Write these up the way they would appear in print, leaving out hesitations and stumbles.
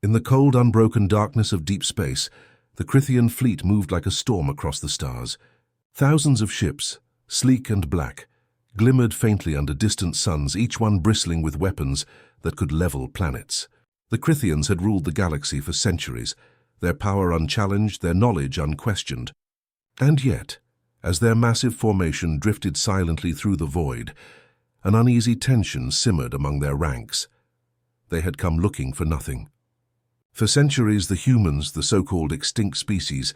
In the cold, unbroken darkness of deep space, the Crithian fleet moved like a storm across the stars. Thousands of ships, sleek and black, glimmered faintly under distant suns, each one bristling with weapons that could level planets. The Crithians had ruled the galaxy for centuries, their power unchallenged, their knowledge unquestioned. And yet, as their massive formation drifted silently through the void, an uneasy tension simmered among their ranks. They had come looking for nothing. For centuries, the humans, the so-called extinct species,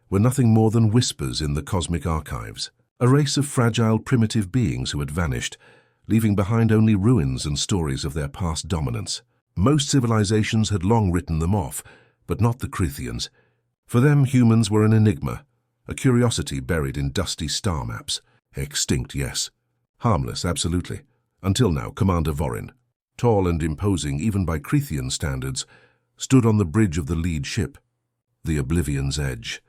were nothing more than whispers in the cosmic archives, a race of fragile, primitive beings who had vanished, leaving behind only ruins and stories of their past dominance. Most civilizations had long written them off, but not the Crithians. For them, humans were an enigma, a curiosity buried in dusty star maps. Extinct, yes. Harmless, absolutely. Until now, Commander Vorin, tall and imposing even by Crithian standards, stood on the bridge of the lead ship, the Oblivion's Edge.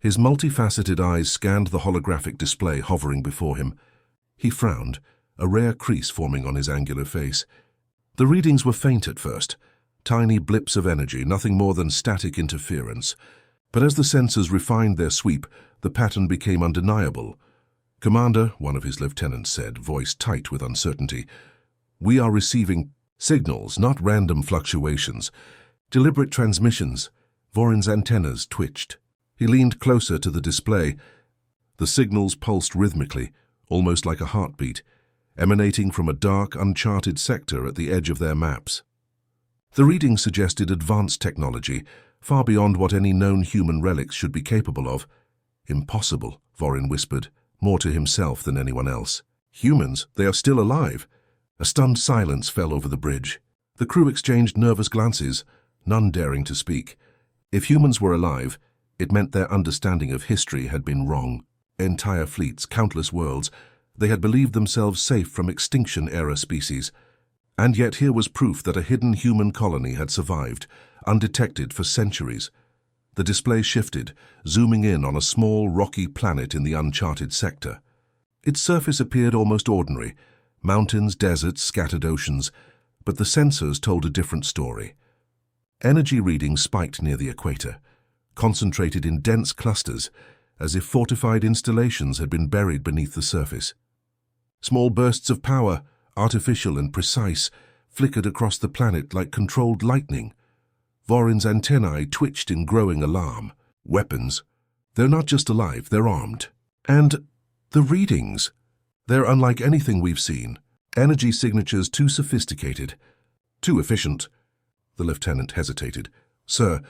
His multifaceted eyes scanned the holographic display hovering before him. He frowned, a rare crease forming on his angular face. The readings were faint at first, tiny blips of energy, nothing more than static interference. But as the sensors refined their sweep, the pattern became undeniable. "Commander," one of his lieutenants said, voice tight with uncertainty, "we are receiving signals, not random fluctuations. Deliberate transmissions." Vorin's antennas twitched. He leaned closer to the display. The signals pulsed rhythmically, almost like a heartbeat, emanating from a dark, uncharted sector at the edge of their maps. The readings suggested advanced technology, far beyond what any known human relics should be capable of. "Impossible," Vorin whispered, more to himself than anyone else. "Humans, they are still alive." A stunned silence fell over the bridge. The crew exchanged nervous glances, none daring to speak. If humans were alive, it meant their understanding of history had been wrong. Entire fleets, countless worlds, they had believed themselves safe from extinction-era species. And yet here was proof that a hidden human colony had survived, undetected for centuries. The display shifted, zooming in on a small, rocky planet in the uncharted sector. Its surface appeared almost ordinary, mountains, deserts, scattered oceans, but the sensors told a different story. Energy readings spiked near the equator, concentrated in dense clusters, as if fortified installations had been buried beneath the surface. Small bursts of power, artificial and precise, flickered across the planet like controlled lightning. Vorin's antennae twitched in growing alarm. Weapons. They're not just alive, they're armed. And the readings. They're unlike anything we've seen. Energy signatures too sophisticated, too efficient. The lieutenant hesitated. "Sir,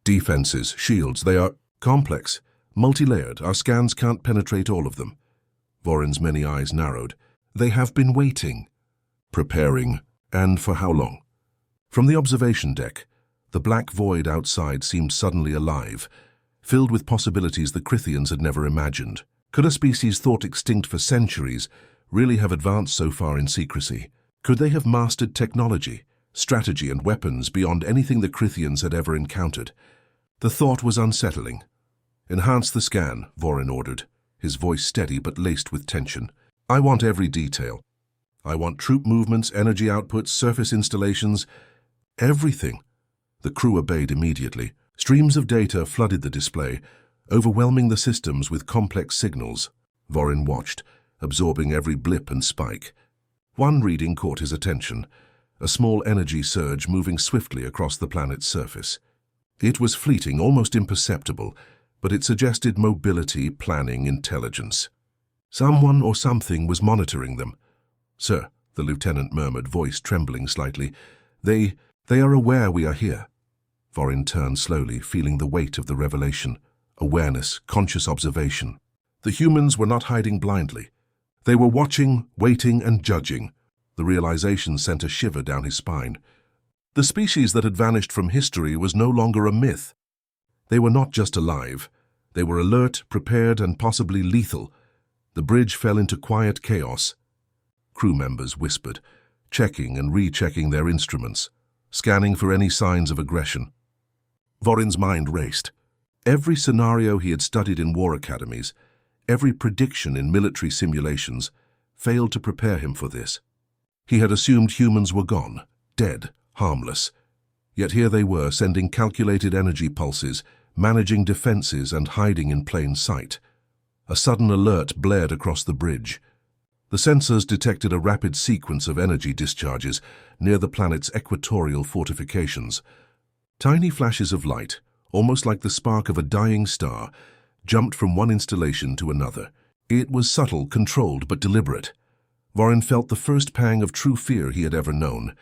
defenses, shields, they are complex, multi-layered. Our scans can't penetrate all of them." Vorin's many eyes narrowed. "They have been waiting, preparing, and for how long?" From the observation deck, the black void outside seemed suddenly alive, filled with possibilities the Crithians had never imagined. Could a species thought extinct for centuries really have advanced so far in secrecy? Could they have mastered technology, strategy, and weapons beyond anything the Crithians had ever encountered? The thought was unsettling. "Enhance the scan," Vorin ordered, his voice steady but laced with tension. "I want every detail. I want troop movements, energy outputs, surface installations, everything." The crew obeyed immediately. Streams of data flooded the display, overwhelming the systems with complex signals. Vorin watched, absorbing every blip and spike. One reading caught his attention, a small energy surge moving swiftly across the planet's surface. It was fleeting, almost imperceptible, but it suggested mobility, planning, intelligence. Someone or something was monitoring them. "Sir," the lieutenant murmured, voice trembling slightly, They are aware we are here." Vorin turned slowly, feeling the weight of the revelation. Awareness, conscious observation. The humans were not hiding blindly. They were watching, waiting, and judging. The realization sent a shiver down his spine. The species that had vanished from history was no longer a myth. They were not just alive. They were alert, prepared, and possibly lethal. The bridge fell into quiet chaos. Crew members whispered, checking and rechecking their instruments, scanning for any signs of aggression. Vorin's mind raced. Every scenario he had studied in war academies, every prediction in military simulations, failed to prepare him for this. He had assumed humans were gone, dead, harmless. Yet here they were, sending calculated energy pulses, managing defenses and hiding in plain sight. A sudden alert blared across the bridge. The sensors detected a rapid sequence of energy discharges near the planet's equatorial fortifications. Tiny flashes of light, almost like the spark of a dying star, jumped from one installation to another. It was subtle, controlled, but deliberate. Vorin felt the first pang of true fear he had ever known.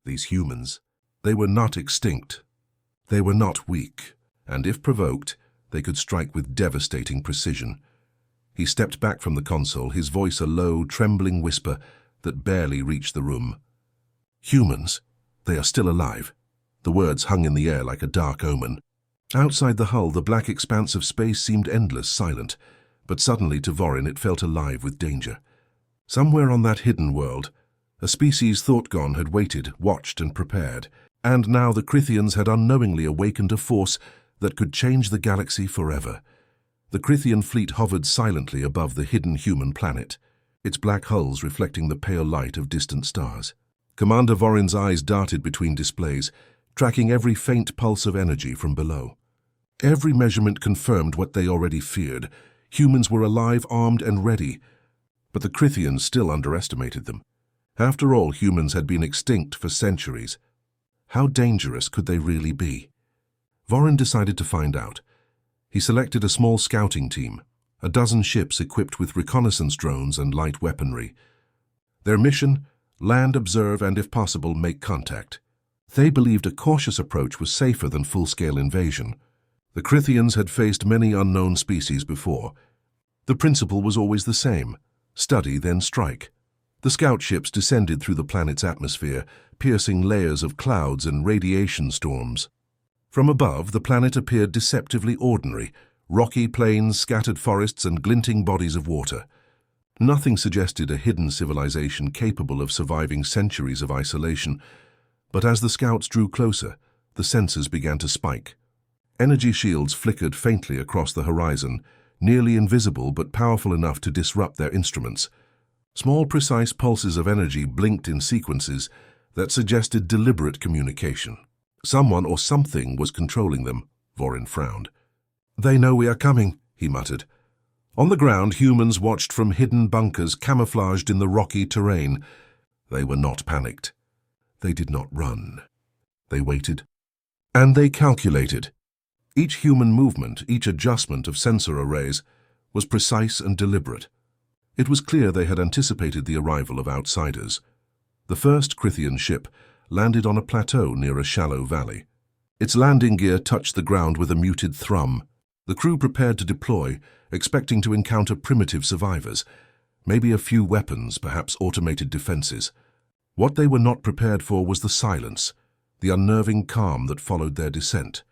These humans, they were not extinct. They were not weak, and if provoked, they could strike with devastating precision. He stepped back from the console, his voice a low, trembling whisper that barely reached the room. Humans, they are still alive. The words hung in the air like a dark omen. Outside the hull, the black expanse of space seemed endless, silent, but suddenly to Vorin it felt alive with danger. Somewhere on that hidden world, a species thought gone had waited, watched and prepared, and now the Crithians had unknowingly awakened a force that could change the galaxy forever. The Crithian fleet hovered silently above the hidden human planet, its black hulls reflecting the pale light of distant stars. Commander Vorin's eyes darted between displays, tracking every faint pulse of energy from below. Every measurement confirmed what they already feared. Humans were alive, armed and ready, but the Crithians still underestimated them. After all, humans had been extinct for centuries. How dangerous could they really be? Vorin decided to find out. He selected a small scouting team, a dozen ships equipped with reconnaissance drones and light weaponry. Their mission? Land, observe, and if possible, make contact. They believed a cautious approach was safer than full-scale invasion. The Crithians had faced many unknown species before. The principle was always the same: study, then strike. The scout ships descended through the planet's atmosphere, piercing layers of clouds and radiation storms. From above, the planet appeared deceptively ordinary: rocky plains, scattered forests, and glinting bodies of water. Nothing suggested a hidden civilization capable of surviving centuries of isolation. But as the scouts drew closer, the sensors began to spike. Energy shields flickered faintly across the horizon, nearly invisible but powerful enough to disrupt their instruments. Small, precise pulses of energy blinked in sequences that suggested deliberate communication. Someone or something was controlling them. Vorin frowned. "They know we are coming," he muttered. On the ground, humans watched from hidden bunkers camouflaged in the rocky terrain. They were not panicked. They did not run. They waited. And they calculated. Each human movement, each adjustment of sensor arrays, was precise and deliberate. It was clear they had anticipated the arrival of outsiders. The first Crithian ship landed on a plateau near a shallow valley. Its landing gear touched the ground with a muted thrum. The crew prepared to deploy, expecting to encounter primitive survivors, maybe a few weapons, perhaps automated defenses. What they were not prepared for was the silence, the unnerving calm that followed their descent.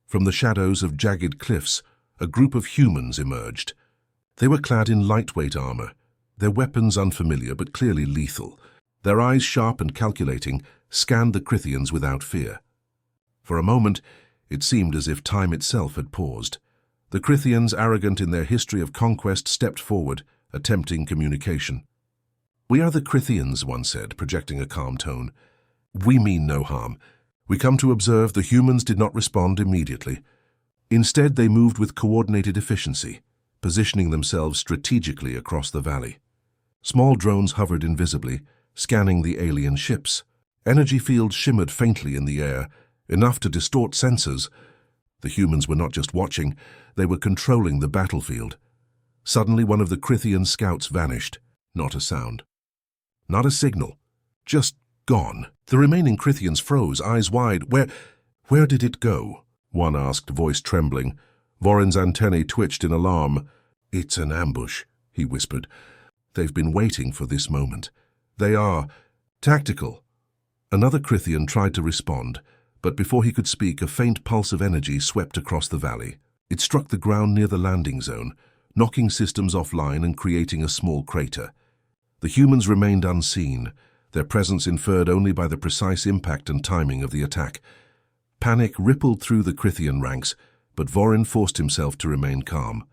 From the shadows of jagged cliffs, a group of humans emerged. They were clad in lightweight armor, their weapons unfamiliar but clearly lethal. Their eyes, sharp and calculating, scanned the Crithians without fear. For a moment, it seemed as if time itself had paused. The Crithians, arrogant in their history of conquest, stepped forward, attempting communication. "We are the Crithians," one said, projecting a calm tone. "We mean no harm. We come to observe." The humans did not respond immediately. Instead, they moved with coordinated efficiency, positioning themselves strategically across the valley. Small drones hovered invisibly, scanning the alien ships. Energy fields shimmered faintly in the air, enough to distort sensors. The humans were not just watching, they were controlling the battlefield. Suddenly, one of the Crithian scouts vanished. Not a sound. Not a signal. Just gone. The remaining Crithians froze, eyes wide. Where did it go?" one asked, voice trembling. Vorin's antennae twitched in alarm. "It's an ambush," he whispered. "They've been waiting for this moment. They are tactical." Another Crithian tried to respond, but before he could speak, a faint pulse of energy swept across the valley. It struck the ground near the landing zone, knocking systems offline and creating a small crater. The humans remained unseen, their presence inferred only by the precise impact and timing of the attack. Panic rippled through the Crithian ranks, but Vorin forced himself to remain calm.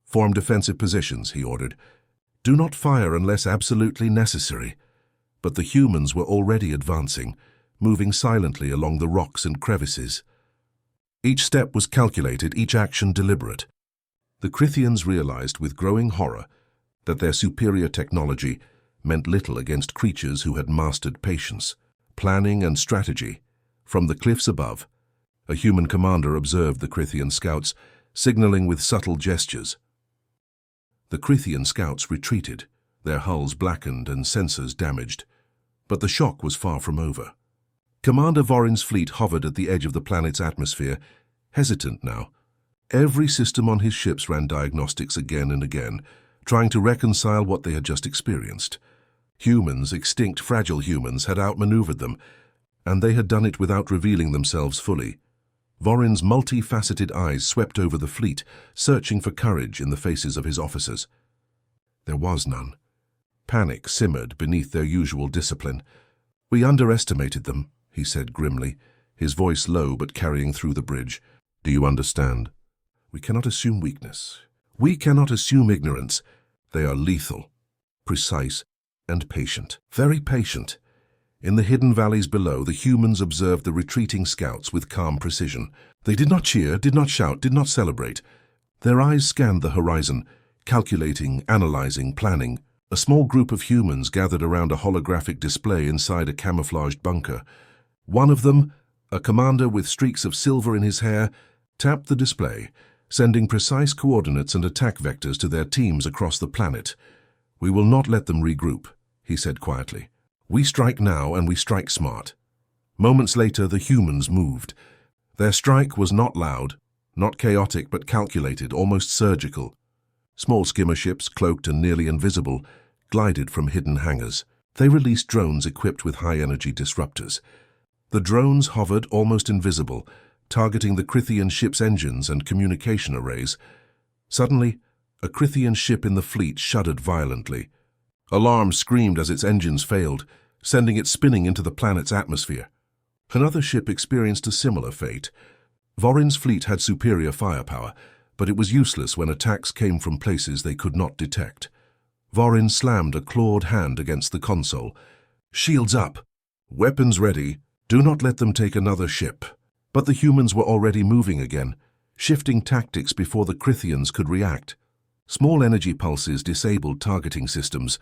"Form defensive positions," he ordered. "Do not fire unless absolutely necessary." But the humans were already advancing, moving silently along the rocks and crevices. Each step was calculated, each action deliberate. The Crithians realized with growing horror that their superior technology meant little against creatures who had mastered patience, planning, and strategy. From the cliffs above, a human commander observed the Crithian scouts, signaling with subtle gestures. The Crithian scouts retreated, their hulls blackened and sensors damaged. But the shock was far from over. Commander Vorin's fleet hovered at the edge of the planet's atmosphere, hesitant now. Every system on his ships ran diagnostics again and again, trying to reconcile what they had just experienced. Humans, extinct, fragile humans, had outmaneuvered them, and they had done it without revealing themselves fully. Vorin's multifaceted eyes swept over the fleet, searching for courage in the faces of his officers. There was none. Panic simmered beneath their usual discipline. "We underestimated them," he said grimly, his voice low but carrying through the bridge. "Do you understand? We cannot assume weakness. We cannot assume ignorance. They are lethal, precise, and patient. Very patient." In the hidden valleys below, the humans observed the retreating scouts with calm precision. They did not cheer, did not shout, did not celebrate. Their eyes scanned the horizon, calculating, analyzing, planning. A small group of humans gathered around a holographic display inside a camouflaged bunker. One of them, a commander with streaks of silver in his hair, tapped the display, sending precise coordinates and attack vectors to their teams across the planet. "We will not let them regroup," he said quietly. "We strike now, and we strike smart." Moments later, the humans moved. Their strike was not loud, not chaotic, but calculated, almost surgical. Small skimmer ships, cloaked and nearly invisible, glided from hidden hangars. They released drones equipped with high-energy disruptors. The drones hovered, almost invisible, targeting the Crithian ship's engines and communication arrays. Suddenly, a Crithian ship in the fleet shuddered violently. Alarm screamed as its engines failed, sending it spinning into the planet's atmosphere. Another ship experienced a similar fate. Vorin's fleet had superior firepower, but it was useless when attacks came from places they could not detect. Vorin slammed a clawed hand against the console. "Shields up! Weapons ready! Do not let them take another ship!" But the humans were already moving again, shifting tactics before the Crithians could react. Small energy pulses disabled targeting systems,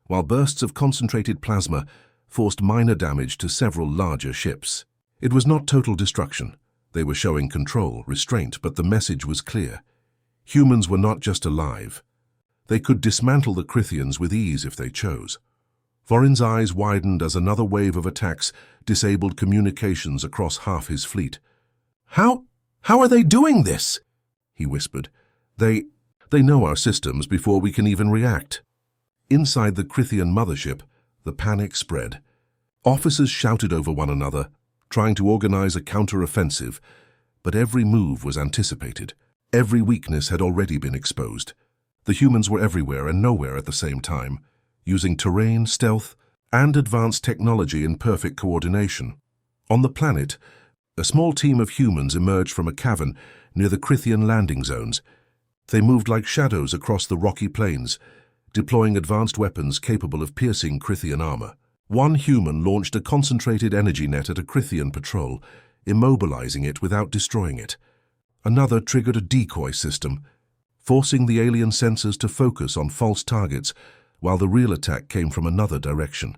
while bursts of concentrated plasma forced minor damage to several larger ships. It was not total destruction. They were showing control, restraint, but the message was clear. Humans were not just alive. They could dismantle the Crithians with ease if they chose. Vorin's eyes widened as another wave of attacks disabled communications across half his fleet. How are they doing this?" he whispered. They know our systems before we can even react." Inside the Crithian mothership, the panic spread. Officers shouted over one another, trying to organize a counter-offensive, but every move was anticipated. Every weakness had already been exposed. The humans were everywhere and nowhere at the same time, using terrain, stealth, and advanced technology in perfect coordination. On the planet, a small team of humans emerged from a cavern near the Crithian landing zones. They moved like shadows across the rocky plains, deploying advanced weapons capable of piercing Crithian armor. One human launched a concentrated energy net at a Crithian patrol, immobilizing it without destroying it. Another triggered a decoy system, forcing the alien sensors to focus on false targets, while the real attack came from another direction.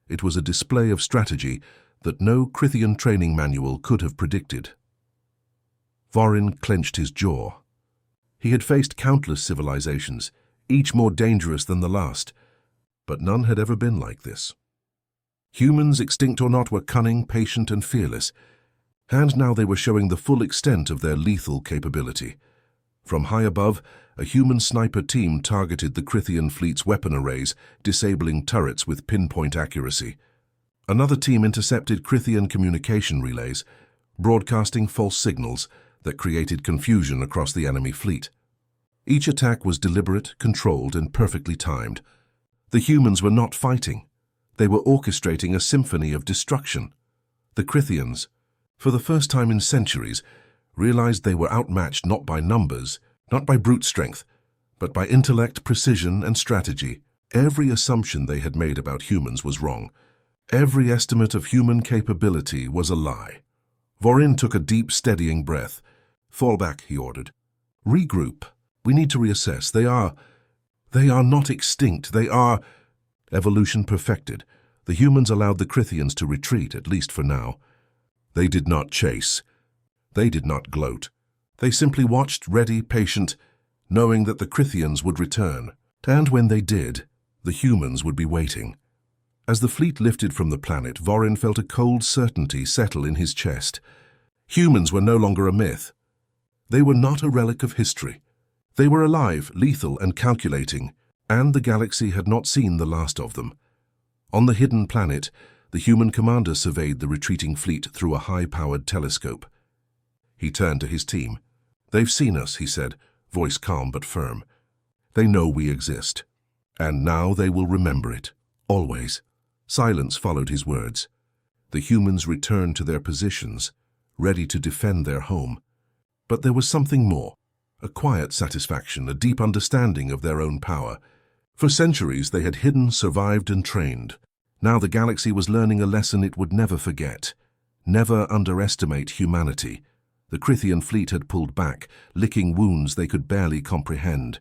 It was a display of strategy that no Crithian training manual could have predicted. Vorin clenched his jaw. He had faced countless civilizations, each more dangerous than the last, but none had ever been like this. Humans, extinct or not, were cunning, patient, and fearless, and now they were showing the full extent of their lethal capability. From high above, a human sniper team targeted the Crithian fleet's weapon arrays, disabling turrets with pinpoint accuracy. Another team intercepted Crithian communication relays, broadcasting false signals that created confusion across the enemy fleet. Each attack was deliberate, controlled, and perfectly timed. The humans were not fighting. They were orchestrating a symphony of destruction. The Crithians, for the first time in centuries, realized they were outmatched not by numbers, not by brute strength, but by intellect, precision, and strategy. Every assumption they had made about humans was wrong, Every estimate of human capability was a lie. Vorin took a deep, steadying breath. "Fall back," he ordered. "Regroup. We need to reassess. They are not extinct. They are evolution perfected. The humans allowed the Crithians to retreat, at least for now. They did not chase. They did not gloat. They simply watched, ready, patient, knowing that the Crithians would return. And when they did, the humans would be waiting." As the fleet lifted from the planet, Vorin felt a cold certainty settle in his chest. Humans were no longer a myth. They were not a relic of history. They were alive, lethal, and calculating, and the galaxy had not seen the last of them. On the hidden planet, the human commander surveyed the retreating fleet through a high-powered telescope. He turned to his team. "They've seen us," he said, voice calm but firm. "They know we exist. And now they will remember it. Always." Silence followed his words. The humans returned to their positions, ready to defend their home. But there was something more. A quiet satisfaction, a deep understanding of their own power. For centuries they had hidden, survived, and trained. Now the galaxy was learning a lesson it would never forget. Never underestimate humanity. The Crithian fleet had pulled back, licking wounds they could barely comprehend.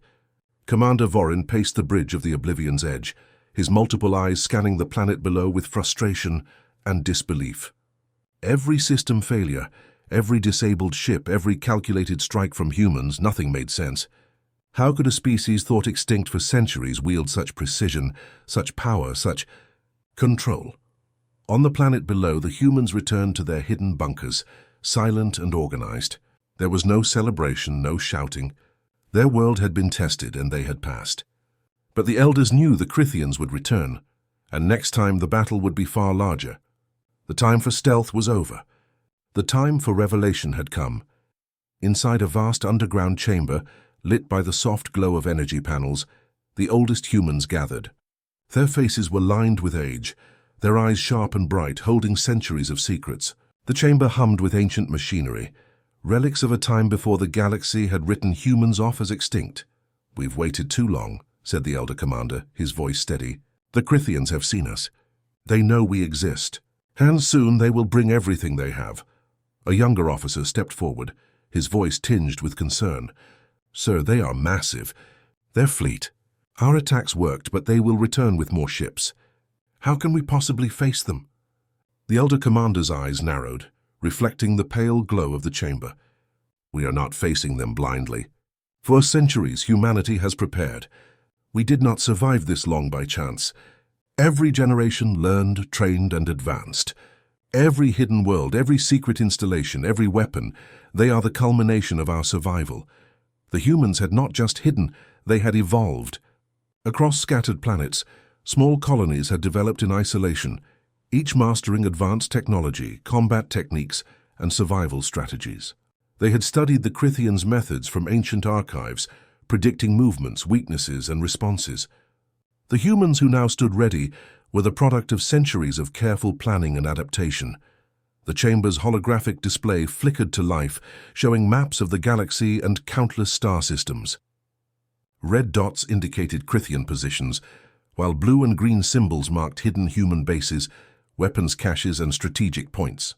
Commander Vorin paced the bridge of the Oblivion's edge, his multiple eyes scanning the planet below with frustration and disbelief. Every system failure, every disabled ship, every calculated strike from humans, nothing made sense. How could a species thought extinct for centuries wield such precision, such power, such control? On the planet below, the humans returned to their hidden bunkers, silent and organized. There was no celebration, no shouting. Their world had been tested and they had passed. But the elders knew the Crithians would return, and next time the battle would be far larger. The time for stealth was over. The time for revelation had come. Inside a vast underground chamber, lit by the soft glow of energy panels, the oldest humans gathered. Their faces were lined with age, their eyes sharp and bright, holding centuries of secrets. The chamber hummed with ancient machinery, relics of a time before the galaxy had written humans off as extinct. "We've waited too long," said the elder commander, his voice steady. "The Crithians have seen us. They know we exist. And soon they will bring everything they have." A younger officer stepped forward, his voice tinged with concern. "Sir, they are massive. Their fleet. Our attacks worked, but they will return with more ships. How can we possibly face them?" The elder commander's eyes narrowed, reflecting the pale glow of the chamber. "We are not facing them blindly. For centuries, humanity has prepared. We did not survive this long by chance. Every generation learned, trained, and advanced. Every hidden world, every secret installation, every weapon, they are the culmination of our survival. The humans had not just hidden, they had evolved. Across scattered planets, small colonies had developed in isolation, each mastering advanced technology, combat techniques, and survival strategies. They had studied the Crithians' methods from ancient archives, predicting movements, weaknesses, and responses. The humans who now stood ready were the product of centuries of careful planning and adaptation. The chamber's holographic display flickered to life, showing maps of the galaxy and countless star systems. Red dots indicated Crithian positions, while blue and green symbols marked hidden human bases, weapons caches, and strategic points.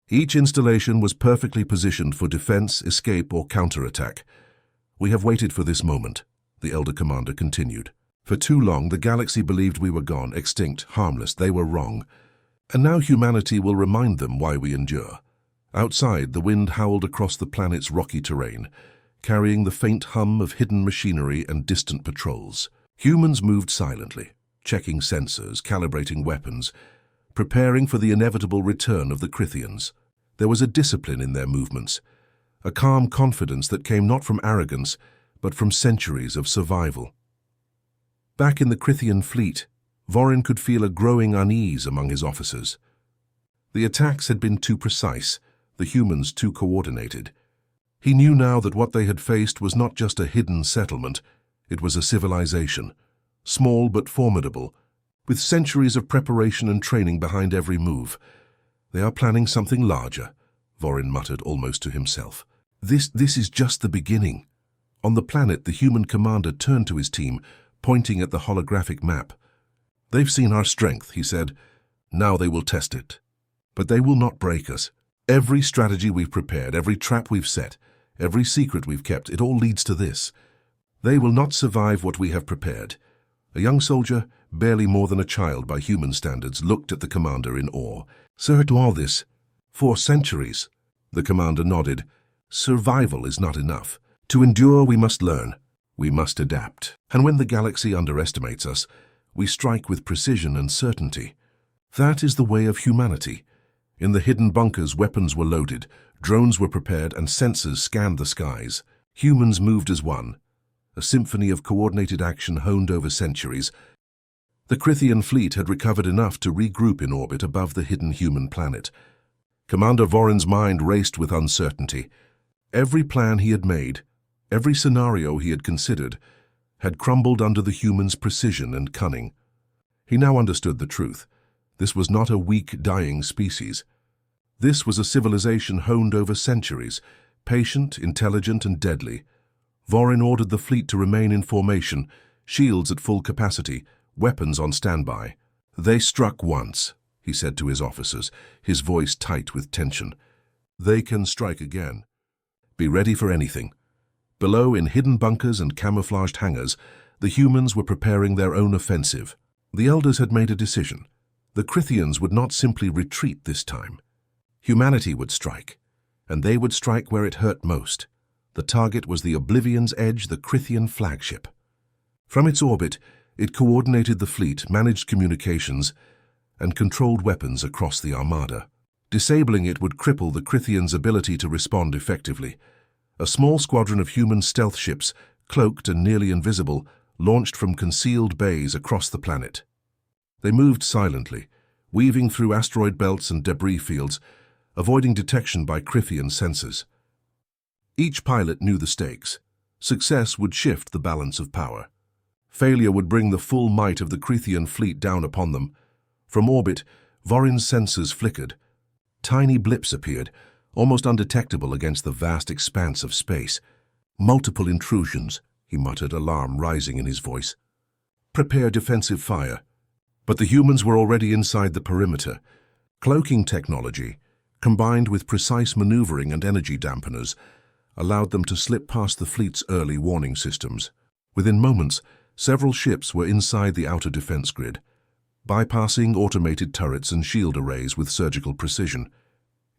Each installation was perfectly positioned for defense, escape, or counterattack. "We have waited for this moment," the elder commander continued. "For too long, the galaxy believed we were gone, extinct, harmless. They were wrong. And now humanity will remind them why we endure." Outside, the wind howled across the planet's rocky terrain, carrying the faint hum of hidden machinery and distant patrols. Humans moved silently, checking sensors, calibrating weapons, preparing for the inevitable return of the Crithians. There was a discipline in their movements, a calm confidence that came not from arrogance, but from centuries of survival. Back in the Crithian fleet, Vorin could feel a growing unease among his officers. The attacks had been too precise, the humans too coordinated. He knew now that what they had faced was not just a hidden settlement, it was a civilization, small but formidable, with centuries of preparation and training behind every move. "They are planning something larger," Vorin muttered almost to himself. This is just the beginning." On the planet, the human commander turned to his team, pointing at the holographic map. "They've seen our strength," he said. Now they will test it. But they will not break us. Every strategy we've prepared, every trap we've set, every secret we've kept, it all leads to this. They will not survive what we have prepared. A young soldier, barely more than a child by human standards, looked at the commander in awe. Sir, to all this, for centuries. The commander nodded. Survival is not enough. To endure, we must learn. We must adapt. And when the galaxy underestimates us, we strike with precision and certainty. That is the way of humanity. In the hidden bunkers, weapons were loaded, drones were prepared, and sensors scanned the skies. Humans moved as one. A symphony of coordinated action honed over centuries. The Crithian fleet had recovered enough to regroup in orbit above the hidden human planet. Commander Vorin's mind raced with uncertainty. Every plan he had made, every scenario he had considered, had crumbled under the humans' precision and cunning. He now understood the truth. This was not a weak, dying species. This was a civilization honed over centuries, patient, intelligent, and deadly. Vorin ordered the fleet to remain in formation, shields at full capacity, weapons on standby. They struck once, he said to his officers, his voice tight with tension. They can strike again. Be ready for anything. Below, in hidden bunkers and camouflaged hangars, the humans were preparing their own offensive. The elders had made a decision. The Crithians would not simply retreat this time. Humanity would strike, and they would strike where it hurt most. The target was the Oblivion's Edge, the Crithian flagship. From its orbit, it coordinated the fleet, managed communications, and controlled weapons across the Armada. Disabling it would cripple the Crithians' ability to respond effectively. A small squadron of human stealth ships, cloaked and nearly invisible, launched from concealed bays across the planet. They moved silently, weaving through asteroid belts and debris fields, avoiding detection by Crithian sensors. Each pilot knew the stakes. Success would shift the balance of power. Failure would bring the full might of the Crithian fleet down upon them. From orbit, Vorin's sensors flickered. Tiny blips appeared, almost undetectable against the vast expanse of space. Multiple intrusions, he muttered, alarm rising in his voice. Prepare defensive fire. But the humans were already inside the perimeter. Cloaking technology, combined with precise maneuvering and energy dampeners, allowed them to slip past the fleet's early warning systems. Within moments, several ships were inside the outer defense grid, bypassing automated turrets and shield arrays with surgical precision.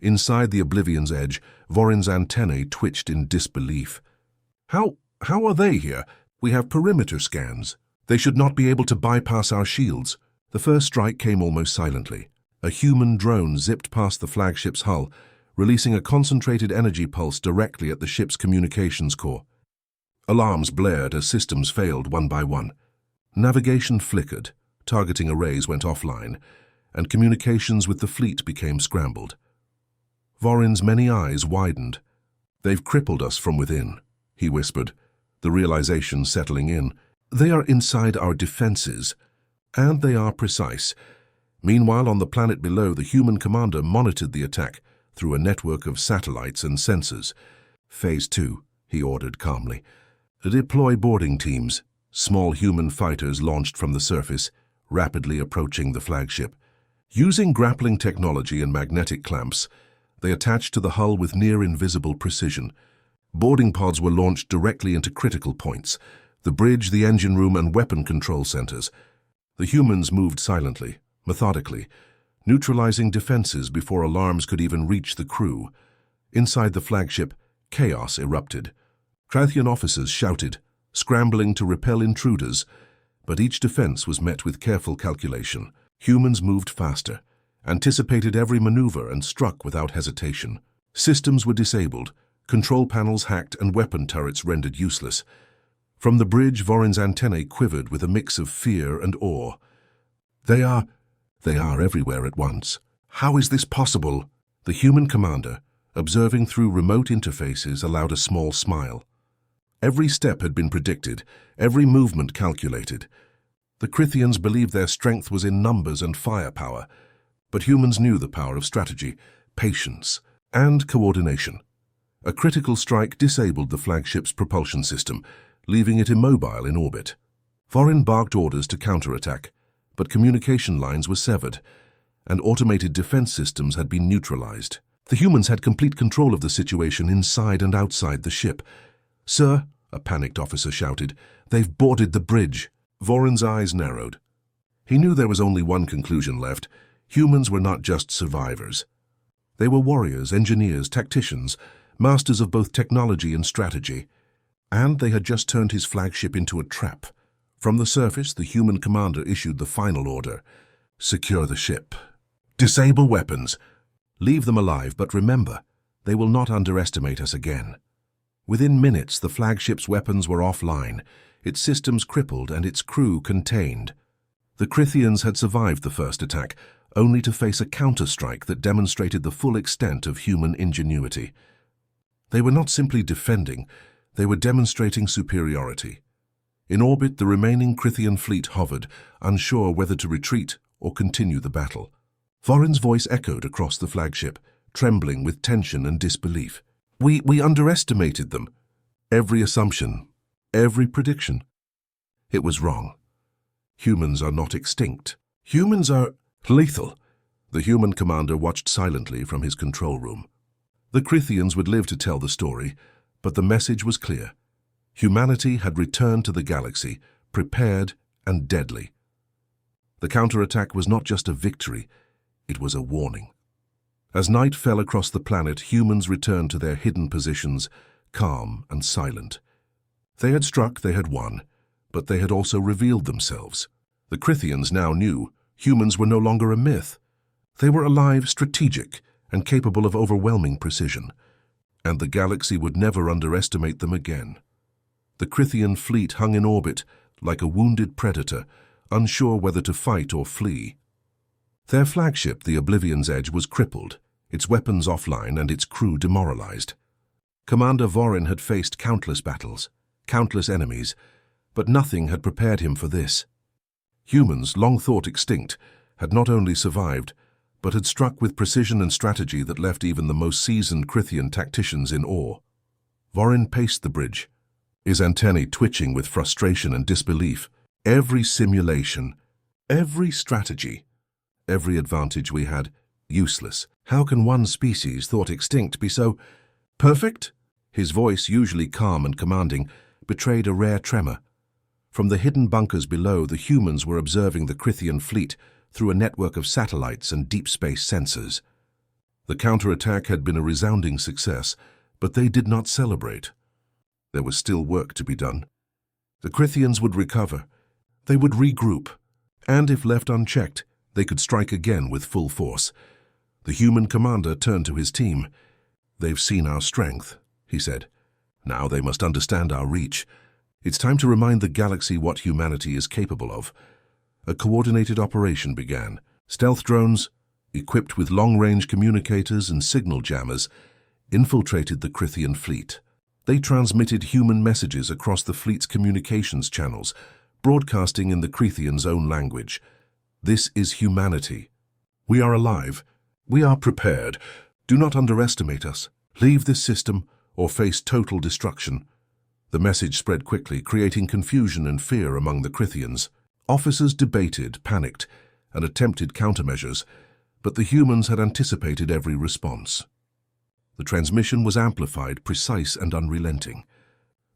Inside the Oblivion's Edge, Vorin's antennae twitched in disbelief. How are they here? We have perimeter scans. They should not be able to bypass our shields. The first strike came almost silently. A human drone zipped past the flagship's hull, releasing a concentrated energy pulse directly at the ship's communications core. Alarms blared as systems failed one by one. Navigation flickered, targeting arrays went offline, and communications with the fleet became scrambled. Vorin's many eyes widened. They've crippled us from within, he whispered, the realization settling in. They are inside our defenses, and they are precise. Meanwhile, on the planet below, the human commander monitored the attack through a network of satellites and sensors. Phase 2, he ordered calmly. Deploy boarding teams. Small human fighters launched from the surface, rapidly approaching the flagship. Using grappling technology and magnetic clamps, they attached to the hull with near-invisible precision. Boarding pods were launched directly into critical points, the bridge, the engine room, and weapon control centers. The humans moved silently, methodically, neutralizing defenses before alarms could even reach the crew. Inside the flagship, chaos erupted. Crithian officers shouted, scrambling to repel intruders, but each defense was met with careful calculation. Humans moved faster, anticipated every maneuver, and struck without hesitation. Systems were disabled, control panels hacked, and weapon turrets rendered useless. From the bridge, Vorin's antennae quivered with a mix of fear and awe. They are everywhere at once. How is this possible? The human commander, observing through remote interfaces, allowed a small smile. Every step had been predicted, every movement calculated. The Crithians believed their strength was in numbers and firepower, but humans knew the power of strategy, patience, and coordination. A critical strike disabled the flagship's propulsion system, leaving it immobile in orbit. Vorin barked orders to counterattack, but communication lines were severed. and automated defense systems had been neutralized. The humans had complete control of the situation inside and outside the ship. "Sir," a panicked officer shouted, "they've boarded the bridge." Vorin's eyes narrowed. He knew there was only one conclusion left. Humans were not just survivors. They were warriors, engineers, tacticians, masters of both technology and strategy. And they had just turned his flagship into a trap. From the surface, the human commander issued the final order: secure the ship. Disable weapons. Leave them alive, but remember, they will not underestimate us again. Within minutes, the flagship's weapons were offline, its systems crippled and its crew contained. The Crithians had survived the first attack, only to face a counterstrike that demonstrated the full extent of human ingenuity. They were not simply defending, they were demonstrating superiority. In orbit, the remaining Crithian fleet hovered, unsure whether to retreat or continue the battle. Vorin's voice echoed across the flagship, trembling with tension and disbelief. We underestimated them. Every assumption, every prediction. It was wrong. Humans are not extinct. Humans are lethal. The human commander watched silently from his control room. The Crithians would live to tell the story, but the message was clear. Humanity had returned to the galaxy, prepared and deadly. The counterattack was not just a victory, it was a warning. As night fell across the planet, humans returned to their hidden positions, calm and silent. They had struck, they had won, but they had also revealed themselves. The Crithians now knew humans were no longer a myth. They were alive, strategic, and capable of overwhelming precision. And the galaxy would never underestimate them again. The Crithian fleet hung in orbit, like a wounded predator, unsure whether to fight or flee. Their flagship, the Oblivion's Edge, was crippled, its weapons offline and its crew demoralized. Commander Vorin had faced countless battles, countless enemies, but nothing had prepared him for this. Humans, long thought extinct, had not only survived, but had struck with precision and strategy that left even the most seasoned Crithian tacticians in awe. Vorin paced the bridge, his antennae twitching with frustration and disbelief. Every simulation, every strategy, every advantage we had, useless. How can one species, thought extinct, be so perfect? His voice, usually calm and commanding, betrayed a rare tremor. From the hidden bunkers below, the humans were observing the Crithian fleet through a network of satellites and deep space sensors. The counterattack had been a resounding success, but they did not celebrate. There was still work to be done. The Crithians would recover. They would regroup, and if left unchecked, they could strike again with full force. The human commander turned to his team. "They've seen our strength," he said. "Now they must understand our reach. It's time to remind the galaxy what humanity is capable of." A coordinated operation began. Stealth drones, equipped with long-range communicators and signal jammers, infiltrated the Crithian fleet. They transmitted human messages across the fleet's communications channels, broadcasting in the Crithians' own language. "This is humanity. We are alive. We are prepared. Do not underestimate us. Leave this system or face total destruction." The message spread quickly, creating confusion and fear among the Crithians. Officers debated, panicked, and attempted countermeasures, but the humans had anticipated every response. The transmission was amplified, precise, and unrelenting.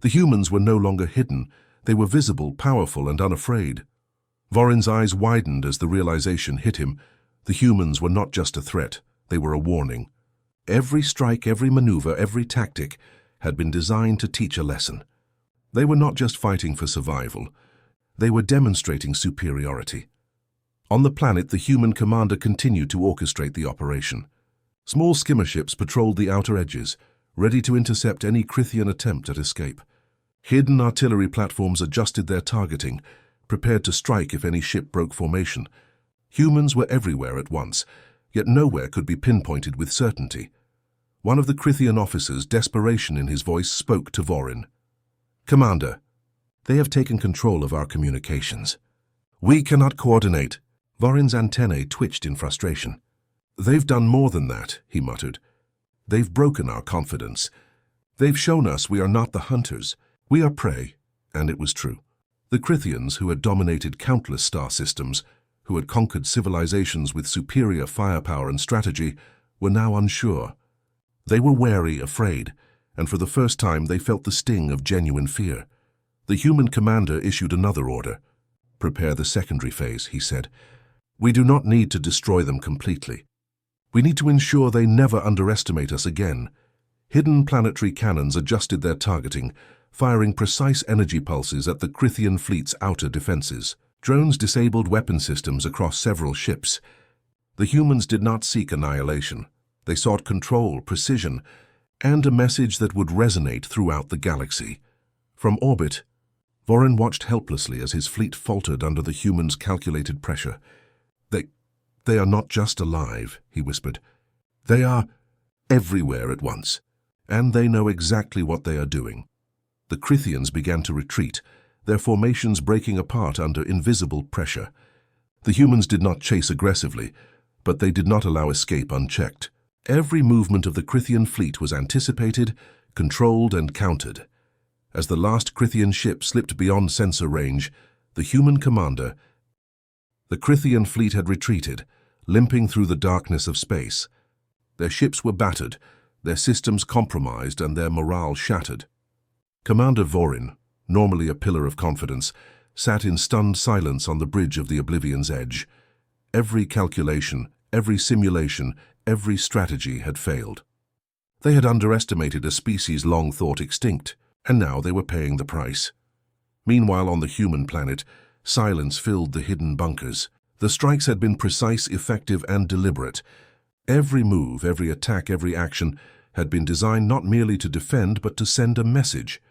The humans were no longer hidden. They were visible, powerful, and unafraid. Vorin's eyes widened as the realization hit him. The humans were not just a threat, they were a warning. Every strike, every maneuver, every tactic had been designed to teach a lesson. They were not just fighting for survival, they were demonstrating superiority. On the planet, the human commander continued to orchestrate the operation. Small skimmer ships patrolled the outer edges, ready to intercept any Crithian attempt at escape. Hidden artillery platforms adjusted their targeting, prepared to strike if any ship broke formation. Humans were everywhere at once, yet nowhere could be pinpointed with certainty. One of the Crithian officers, desperation in his voice, spoke to Vorin. "Commander, they have taken control of our communications. We cannot coordinate." Vorin's antennae twitched in frustration. "They've done more than that," he muttered. "They've broken our confidence. They've shown us we are not the hunters. We are prey." And it was true. The Crithians, who had dominated countless star systems, who had conquered civilizations with superior firepower and strategy, were now unsure. They were wary, afraid, and for the first time they felt the sting of genuine fear. The human commander issued another order. "Prepare the secondary phase," he said. "We do not need to destroy them completely. We need to ensure they never underestimate us again." Hidden planetary cannons adjusted their targeting, firing precise energy pulses at the Crithian fleet's outer defenses. Drones disabled weapon systems across several ships. The humans did not seek annihilation. They sought control, precision, and a message that would resonate throughout the galaxy. From orbit, Vorin watched helplessly as his fleet faltered under the humans' calculated pressure. They are not just alive," he whispered. "They are everywhere at once, and they know exactly what they are doing." The Crithians began to retreat, their formations breaking apart under invisible pressure. The humans did not chase aggressively, but they did not allow escape unchecked. Every movement of the Crithian fleet was anticipated, controlled, and countered. As the last Crithian ship slipped beyond sensor range, the human commander— The Crithian fleet had retreated, limping through the darkness of space. Their ships were battered, their systems compromised, and their morale shattered. Commander Vorin, normally a pillar of confidence, sat in stunned silence on the bridge of the Oblivion's edge. Every calculation, every simulation, every strategy had failed. They had underestimated a species long thought extinct, and now they were paying the price. Meanwhile, on the human planet, silence filled the hidden bunkers. The strikes had been precise, effective, and deliberate. Every move, every attack, every action had been designed not merely to defend, but to send a message.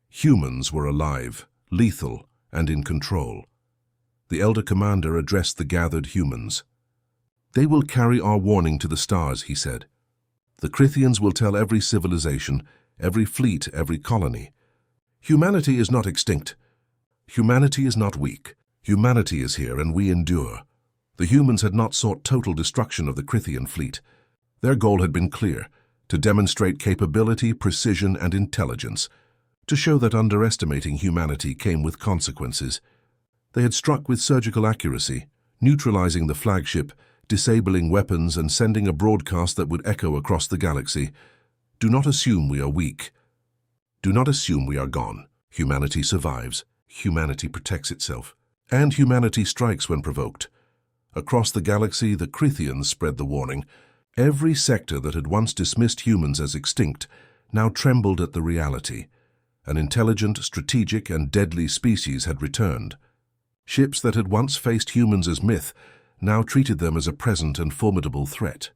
Humans were alive, lethal, and in control. The Elder Commander addressed the gathered humans. "They will carry our warning to the stars," he said. "The Crithians will tell every civilization, every fleet, every colony. Humanity is not extinct. Humanity is not weak. Humanity is here, and we endure." The humans had not sought total destruction of the Crithian fleet. Their goal had been clear: to demonstrate capability, precision, and intelligence, to show that underestimating humanity came with consequences. They had struck with surgical accuracy, neutralizing the flagship, disabling weapons, and sending a broadcast that would echo across the galaxy. "Do not assume we are weak. Do not assume we are gone. Humanity survives. Humanity protects itself. And humanity strikes when provoked." Across the galaxy, the Crithians spread the warning. Every sector that had once dismissed humans as extinct now trembled at the reality. An intelligent, strategic, and deadly species had returned. Ships that had once faced humans as myth now treated them as a present and formidable threat.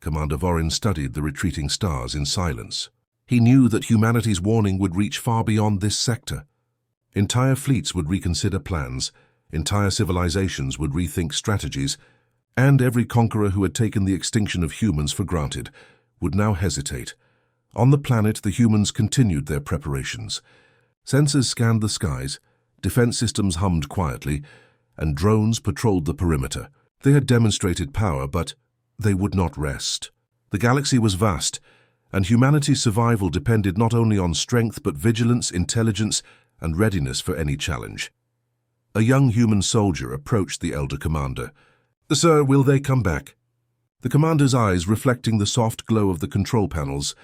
Commander Vorin studied the retreating stars in silence. He knew that humanity's warning would reach far beyond this sector. Entire fleets would reconsider plans, entire civilizations would rethink strategies, and every conqueror who had taken the extinction of humans for granted would now hesitate. On the planet, the humans continued their preparations. Sensors scanned the skies, defense systems hummed quietly, and drones patrolled the perimeter. They had demonstrated power, but they would not rest. The galaxy was vast, and humanity's survival depended not only on strength but vigilance, intelligence, and readiness for any challenge. A young human soldier approached the Elder Commander. "Sir, will they come back?" The commander's eyes, reflecting the soft glow of the control panels,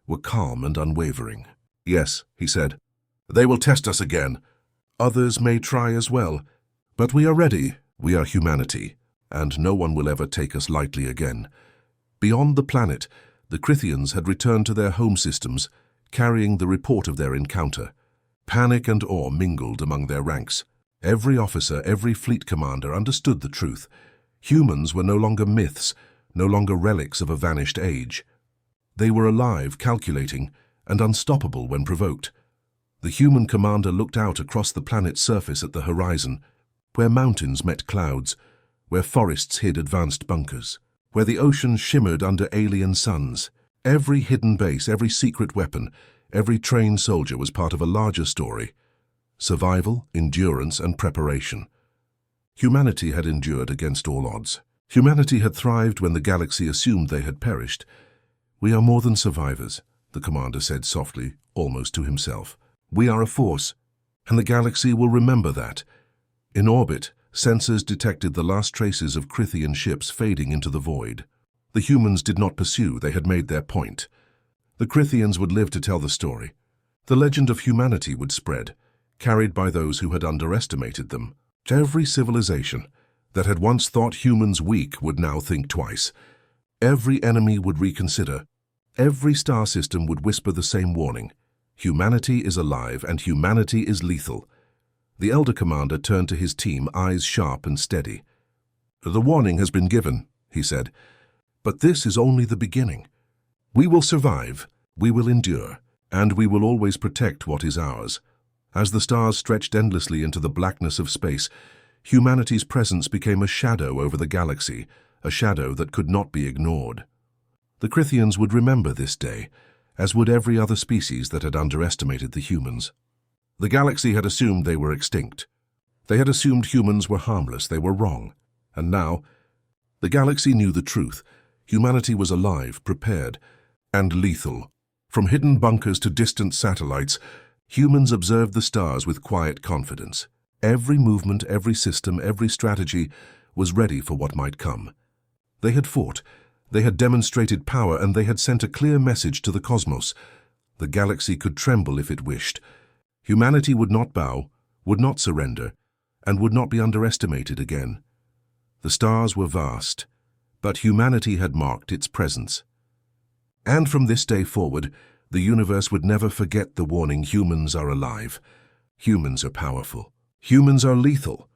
were calm and unwavering. "Yes," he said. "They will test us again. Others may try as well. But we are ready. We are humanity, and no one will ever take us lightly again." Beyond the planet, the Crithians had returned to their home systems, carrying the report of their encounter. Panic and awe mingled among their ranks. Every officer, every fleet commander understood the truth. Humans were no longer myths, no longer relics of a vanished age. They were alive, calculating, and unstoppable when provoked. The human commander looked out across the planet's surface at the horizon, where mountains met clouds, where forests hid advanced bunkers, where the ocean shimmered under alien suns. Every hidden base, every secret weapon, every trained soldier was part of a larger story: survival, endurance, and preparation. Humanity had endured against all odds. Humanity had thrived when the galaxy assumed they had perished. "We are more than survivors," the commander said softly, almost to himself. "We are a force, and the galaxy will remember that." In orbit, Sensors detected the last traces of Crithian ships fading into the void. The humans did not pursue, they had made their point. The Crithians would live to tell the story. The legend of humanity would spread, carried by those who had underestimated them. Every civilization that had once thought humans weak would now think twice. Every enemy would reconsider. Every star system would whisper the same warning. Humanity is alive and humanity is lethal. The Elder Commander turned to his team, eyes sharp and steady. "The warning has been given," he said, "but this is only the beginning. We will survive, we will endure, and we will always protect what is ours." As the stars stretched endlessly into the blackness of space, humanity's presence became a shadow over the galaxy, a shadow that could not be ignored. The Crithians would remember this day, as would every other species that had underestimated the humans. The galaxy had assumed they were extinct. They had assumed humans were harmless, they were wrong. And now, the galaxy knew the truth. Humanity was alive, prepared, and lethal. From hidden bunkers to distant satellites, humans observed the stars with quiet confidence. Every movement, every system, every strategy was ready for what might come. They had fought, they had demonstrated power, and they had sent a clear message to the cosmos. The galaxy could tremble if it wished. Humanity would not bow, would not surrender, and would not be underestimated again. The stars were vast, but humanity had marked its presence. And from this day forward, the universe would never forget the warning: humans are alive. Humans are powerful. Humans are lethal.